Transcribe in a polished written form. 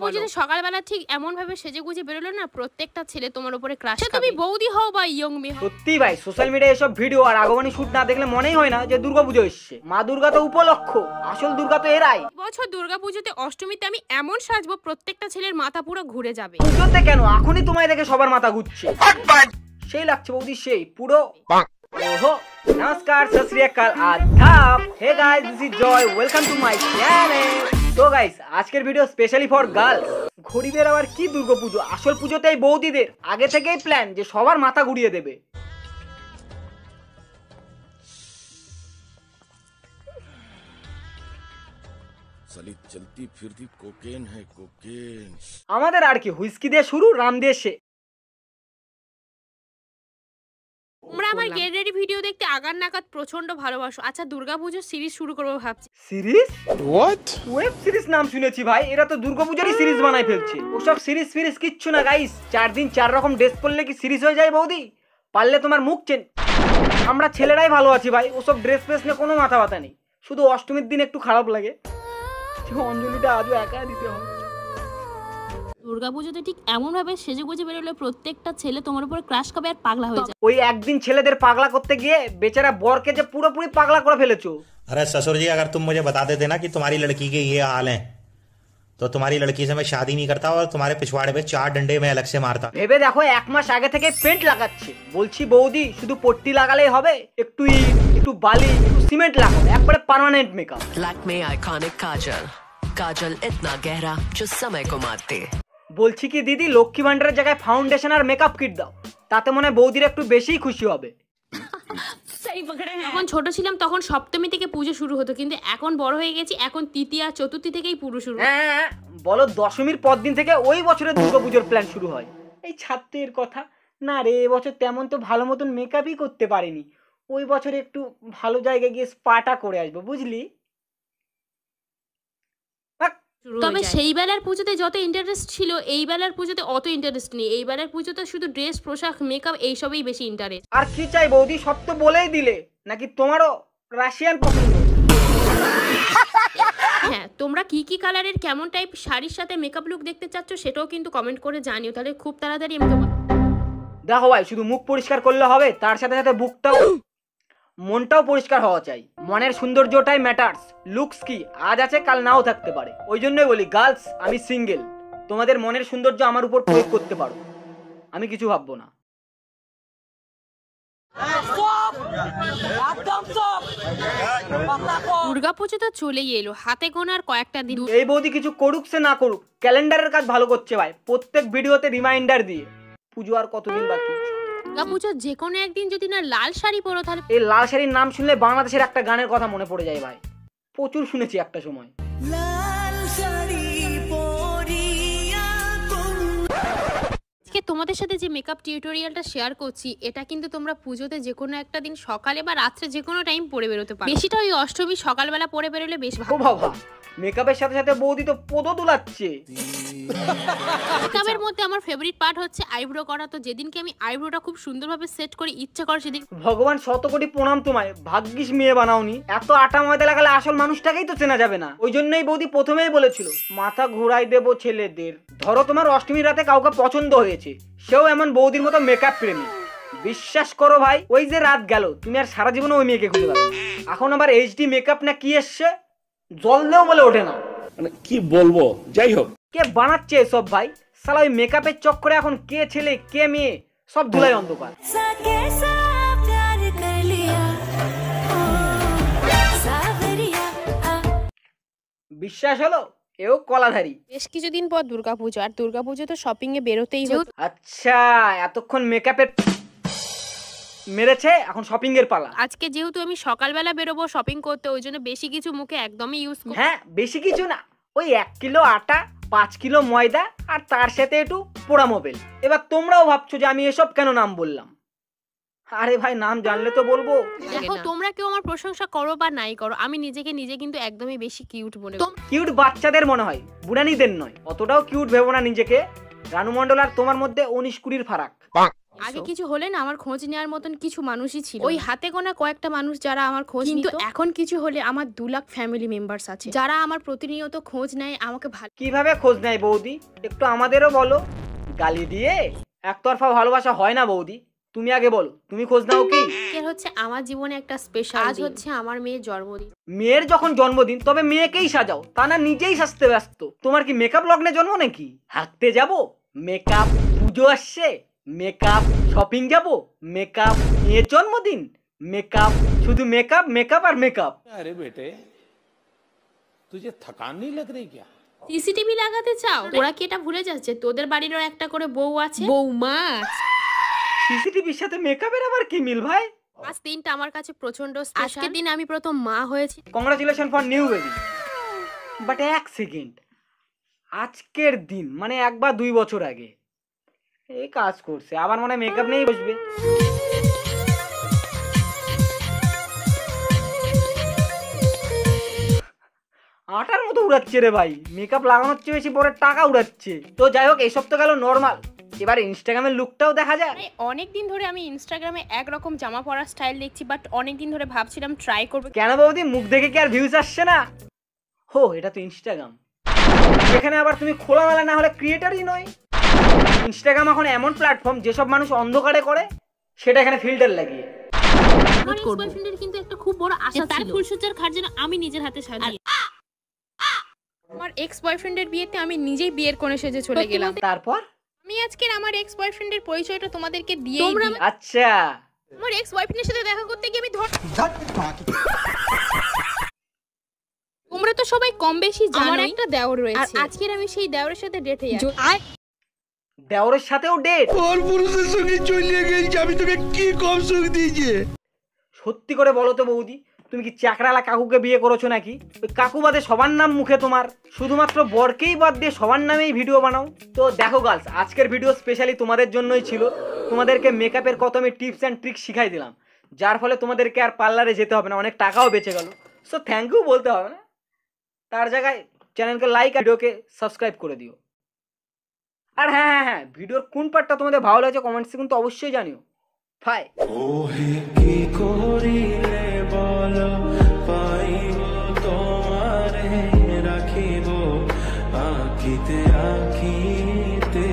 পুজোতে সকালবেলা ঠিক এমন ভাবে সেজে গুজে বেরোলো না, প্রত্যেকটা ছেলে তোমার উপরে ক্রাশ খাবে। তুমি বৌদি হও বা ইয়ং মেয়ে হও। সত্যি ভাই, সোশ্যাল মিডিয়ায় এসব ভিডিও আর আগমনী শুট না দেখলে মনেই হয় না যে দুর্গাপুজো এসছে। মা দুর্গা তো উপলক্ষ, আসল দুর্গা তো এরাই। বছর দুর্গাপুজোতে অষ্টমীতে আমি এমন সাজবো প্রত্যেকটা ছেলের মাথা পুরো ঘুরে যাবে। পুজোতে কেন, এখনই তোমায় দেখে সবার মাথা ঘুরছে। সেই লাগছে বৌদি, সেই পুরো। ওহো, নমস্কার, সত শ্রী আকাল, আদাব। Hey guys, this is Joy, welcome to my channel. তো গাইস, আজকের ভিডিও স্পেশালি ফর গার্লস। ঘড়িদের আবার কি দুর্গাপুজো, আসল পুজোতেই বৌদিদের আগে থেকেই প্ল্যান যে সবার মাথা ঘুরিয়ে দেবে। चलती फिरती कोकेन है कोकेन। আমাদের আর কি, হুইস্কি দিয়ে শুরু, রাম দিয়ে শেষ। তোমরা আমার গেট রেডি ভিডিও দেখতে আগার নাগাদ প্রচন্ড ভালোবাসো। আচ্ছা, দুর্গাপুজোর সিরিজ শুরু করবো ভাবছি। সিরিজ? হোয়াট? ওয়েব সিরিজ নাম শুনেছি ভাই, এরা তো দুর্গাপূজারই সিরিজ বানাই ফেলছে। ওসব সিরিজ ফিরিজ কিচ্ছু না গাইস, 4 দিন 4 রকম ড্রেস পরলে কি সিরিজ হয়ে যায় বৌদি? পারলে তোমার মুখ চেন। আমরা ছেলেরাই ভালো আছি ভাই, ওসব ড্রেস ফ্রেস নিয়ে কোনো মাথা ব্যথা নেই। শুধু অষ্টমীর দিন একটু খারাপ লাগে, অঞ্জলিটা আজও একা দিতে হয়। দুর্গাপুজোতে ঠিক এমন ভাবে সেজে গুজে বেরোলে প্রত্যেকটা ছেলে তোমার উপর ক্রাশ খাবে আর পাগলা হয়ে যাবে। ওই একদিন ছেলেদের পাগলা করতে গিয়ে বেচারা বরকে যে পুরোপুরি পাগলা করে ফেলেছো। अरे ससुर जी, अगर तुम मुझे बता देते ना कि तुम्हारी लड़की के ये हाल है तो तुम्हारी लड़की से मैं शादी नहीं करता और तुम्हारे पिछवाड़े पे 4 डंडे में अलग से मारता। ভেবে দেখো, 1 মাস আগে থেকে পেন্ট লাগাচ্ছে। বলছি বৌদি, শুধু পট্টি লাগালেই হবে? একটু ইট, একটু বালি, একটু সিমেন্ট লাগাও, একবারে পার্মানেন্ট মেকআপ। लैक्मे आइकॉनिक काजल, काजल इतना गहरा जो समय को मारते। বলছি কি দিদি, লক্ষ্মী ভান্ডারের জায়গায় ফাউন্ডেশন আর মেকআপ কিট দাও, তাতে মনে হয় বৌদির একটু বেশিই খুশি হবে। যখন ছোট ছিলাম তখন সপ্তমী থেকে পুজো শুরু হতো, কিন্তু এখন বড় হয়ে গেছি, এখন তৃতীয়া চতুর্থী থেকেই পুরো শুরু। হ্যাঁ, বলো দশমীর পর দিন থেকে ওই বছরের দুর্গাপুজোর প্ল্যান শুরু হয়। এই ছাত্রের কথা না রে, এবছর তেমন তো ভালো মতন মেকআপই করতে পারিনি। ওই বছর একটু ভালো জায়গায় গিয়ে স্পাটা করে আসবো, বুঝলি? তবে সেই বেলার পুজোতে যত ইন্টারেস্ট ছিল এই বেলার পুজোতে অত ইন্টারেস্ট নেই। এই বেলার পুজোতে শুধু ড্রেস, পোশাক, মেকআপ এইসবই বেশি ইন্টারেস্ট। আর কি চাই বৌদি, সব তো বলেই দিলে। নাকি তোমারও রাশিয়ান পছন্দ? হ্যাঁ, তোমরা কি কি কালারের কেমন টাইপ শাড়ির সাথে মেকআপ লুক দেখতে চাচ্ছ সেটাও কিন্তু কমেন্ট করে জানিও, তাহলে খুব তাড়াতাড়ি আমি তোমার। দেখো ভাই, শুধু মুখ পরিষ্কার করলে হবে, তার সাথে সাথে বুকটাও, মনটাও পরিষ্কার হওয়া চাই। মনের সৌন্দর্যটাই ম্যাটার্স। লুকস কি আজ আছে কাল নাও থাকতে পারে। ওই জন্যই বলি গার্লস, আমি সিঙ্গেল, তোমাদের মনের সৌন্দর্য আমার উপর প্রয়োগ করতে পারো, আমি কিছু ভাববো না। দুর্গাপুজো তো চলেই এলো, হাতে গোনার কয়েকটা দিন। এই বৌদি কিছু করুক সে না করুক, ক্যালেন্ডারের কাজ ভালো করছে ভাই, প্রত্যেক ভিডিওতে রিমাইন্ডার দিয়ে। পুজো আর কতদিন বাকি? দুর্গাপুজো যে কোনো একদিন যদি না লাল শাড়ি পরো, তাহলে এই লাল শাড়ির নাম শুনলে বাংলাদেশের একটা গানের কথা মনে পড়ে যায় ভাই, প্রচুর শুনেছি একটা সময়। আজকে তোমাদের সাথে যে মেকআপ টিউটোরিয়ালটা শেয়ার করছি, এটা কিন্তু তোমরা পুজোতে যে কোনো একটা দিন সকালে বা রাত্রে যে কোনো টাইম পরে বেরোতে পারো। বেশিটা ওই অষ্টমী সকালবেলা পরে বেরোলে বেশ ভালো। ও বাবা, মেকআপের সাথে সাথে বৌদি তো পদও তুলাচ্ছে। মেকআপের মধ্যে আমার ফেভারিট পার্ট হচ্ছে আইব্রো করা। তো যেদিনকে আমি আইব্রোটা খুব সুন্দরভাবে সেট করে ইচ্ছা করে সেদিন ভগবান শত কোটি প্রণাম তোমায়, ভাগ্যিস মেয়ে বানাওনি। এত আটা ময়দা লাগালে আসল মানুষটাকেই তো চেনা যাবে না। ওই জন্যই বৌদি প্রথমেই বলেছিল মাথা ঘুরাই দেবো ছেলেদের। ধরো তোমার অষ্টমীর রাতে কাউকে পছন্দ হয়েছে, সেও এমন বৌদির মতো মেকআপ প্রেমী। বিশ্বাস করো ভাই, ওই যে রাত গেল, তুমি আর সারা জীবনে ওই মেয়েকে খুঁজে পাবে। এখন আবার এইচডি মেকআপ না কি এসছে, জল দেও বলে ওঠে না। মানে কি বলবো, যাই হোক, কে বানাচ্ছে এসব ভাই? শালা ওই মেকআপের চক্করে এখন কে ছেলে কে মেয়ে সব ধুলাই অন্ধকার। বিশ্বাস হলো, এও কলাধারী। বেশ কিছুদিন পর দুর্গাপুজো, আর দুর্গাপুজো তো শপিং এ বেরোতেই হতো। আচ্ছা, এতক্ষণ মেকআপের মেরেছে, এখন শপিং এর পালা। আজকে যেহেতু আমি সকালবেলা বেরোবো শপিং করতে, ওই জন্য বেশি কিছু মুখে একদমই ইউজ করি। হ্যাঁ, বেশি কিছু না, ওই 1 কিলো আটা, 5 কিলো ময়দা, আর তার সাথে একটু পোড়া মোবাইল। এবার তোমরাও ভাবছো যে আমি এসব কেন নাম বললাম। আরে ভাই, নাম জানলে তো বলবো। দেখো, তোমরা কেউ আমার প্রশংসা করো বা নাই করো, আমি নিজে কিন্তু একদমই বেশি কিউট মনে করি। কিউট বাচ্চাদের মনে হয়, বুড়ানিদের নয়। অতটাও কিউট ভেবো না নিজেকে। রানু মণ্ডল আর তোমার মধ্যে 19-20 ফারাক। আগে কিছু হলে না আমার খোঁজ নেওয়ার মতন কিছু মানুষই ছিল, ওই হাতে গোনা কয়েকটা মানুষ যারা আমার খোঁজ নিত। কিন্তু এখন কিছু হলে আমার 2 লাখ ফ্যামিলি মেম্বার্স আছে যারা আমার প্রতিনিয়ত খোঁজ নেয়, আমাকে ভালো। কিভাবে খোঁজ নেয় বৌদি, একটু আমাদেরও বলো। গালি দিয়ে একতরফা ভালোবাসা হয় না বৌদি, তুমি আগে বলো তুমি খোঁজ নাও কি? আজকের হচ্ছে আমার জীবনে একটা স্পেশাল, আজ হচ্ছে আমার মেয়ের জন্মদিন। মেয়ের যখন জন্মদিন তবে মেয়েকেই সাজাও, তা না নিজেই সাজতে ব্যস্ত। তোমার কি মেকআপ লগ্নে জন্ম নাকি? হাঁটতে যাব মেকআপ, পুজো আসছে মেকআপ, শপিং যাব মেকআপ, মেয়ের জন্মদিন মেকআপ, শুধু মেকআপ মেকআপ আর মেকআপ। अरे बेटे तुझे थकान नहीं लग रही क्या? সিসিটিভি লাগাতে চাও? ওরা কি এটা ভুলে যাচ্ছে তোদের বাড়িরও একটা করে বউ আছে, বৌমা। সিসিটিভির সাথে মেকআপের আবার কি মিল ভাই? আজ দিনটা আমার কাছে প্রচন্ড স্পেশাল। আজকের দিনে আমি প্রথম মা হয়েছি। Congratulation for new baby. But এক সেকেন্ড, আজকের দিন মানে 1 বা 2 বছর আগে এই কাজ করছে, আবার মনে হয় মেকআপ নেই বসবে। আটার মতো উড়াচ্ছে রে ভাই, মেকআপ লাগানোর চেয়ে বেশি পরে টাকা উড়াচ্ছে। তো যাই হোক, এইসব তো গেল নর্মাল, এবার ইনস্টাগ্রামের লুকটাও দেখা যায়। অনেক দিন ধরে আমি ইনস্টাগ্রামে একরকম জামা পরার স্টাইল দেখছি, বাট অনেক দিন ধরে ভাবছিলাম ট্রাই করবো। কেন বৌদি, মুখ দেখে কি আর ভিউজ আসছে না? হো, এটা তো ইনস্টাগ্রাম, এখানে আবার তুমি খোলামেলা না হলে ক্রিয়েটারই নয়। ইনস্টাগ্রাম এখন এমন প্ল্যাটফর্ম যেসব মানুষ অন্ধকারে করে সেটা এখানে ফিল্টার লাগিয়ে। আমার এক্স বয়ফ্রেন্ডের কিন্তু একটা খুব বড় আশা ছিল, তার ফুলসজ্জার খাট যেন আমি নিজের হাতে সাজিয়ে। আমার এক্স বয়ফ্রেন্ডের বিয়েতে আমি নিজেই বিয়ের কোণে সেজে চলে গেলাম। তারপর আমি আজকের আমার এক্স বয়ফ্রেন্ডের পরিচয়টা তোমাদেরকে দিয়ে দিই। আচ্ছা, আমার এক্স বয়ফ্রেন্ডের সাথে দেখা করতে গিয়ে আমি তোমরা তো সবাই কম বেশি জানো আমার একটা দেওর রয়েছে, আর আজকের আমি সেই দেওরের সাথে ডেটে যাচ্ছি। দেওরের সাথেও ডেট? সত্যি করে বলো তো বৌদি, তুমি কি চাকরালা কাকুকে বিয়ে করেছো নাকি? ওই কাকু বাদে সবার নাম মুখে তোমার, শুধুমাত্র বরকেই বাদ দিয়ে সবার নামেই ভিডিও বানাও। তো দেখো গার্লস, আজকের ভিডিও স্পেশালি তোমাদের জন্যই ছিল। তোমাদেরকে মেকআপের কত আমি টিপস অ্যান্ড ট্রিক্স শিখাই দিলাম, যার ফলে তোমাদেরকে আর পার্লারে যেতে হবে না, অনেক টাকাও বেঁচে গেল। সো থ্যাংক ইউ বলতে হবে না, তার জায়গায় চ্যানেলকে লাইক আর ভিডিওকে সাবস্ক্রাইব করে দিও। আর হ্যাঁ হ্যাঁ হ্যাঁ, ভিডিওর কোন পার্টটা তোমাদের ভালো লাগছে কমেন্টসে কিন্তু অবশ্যই জানিও। বাই।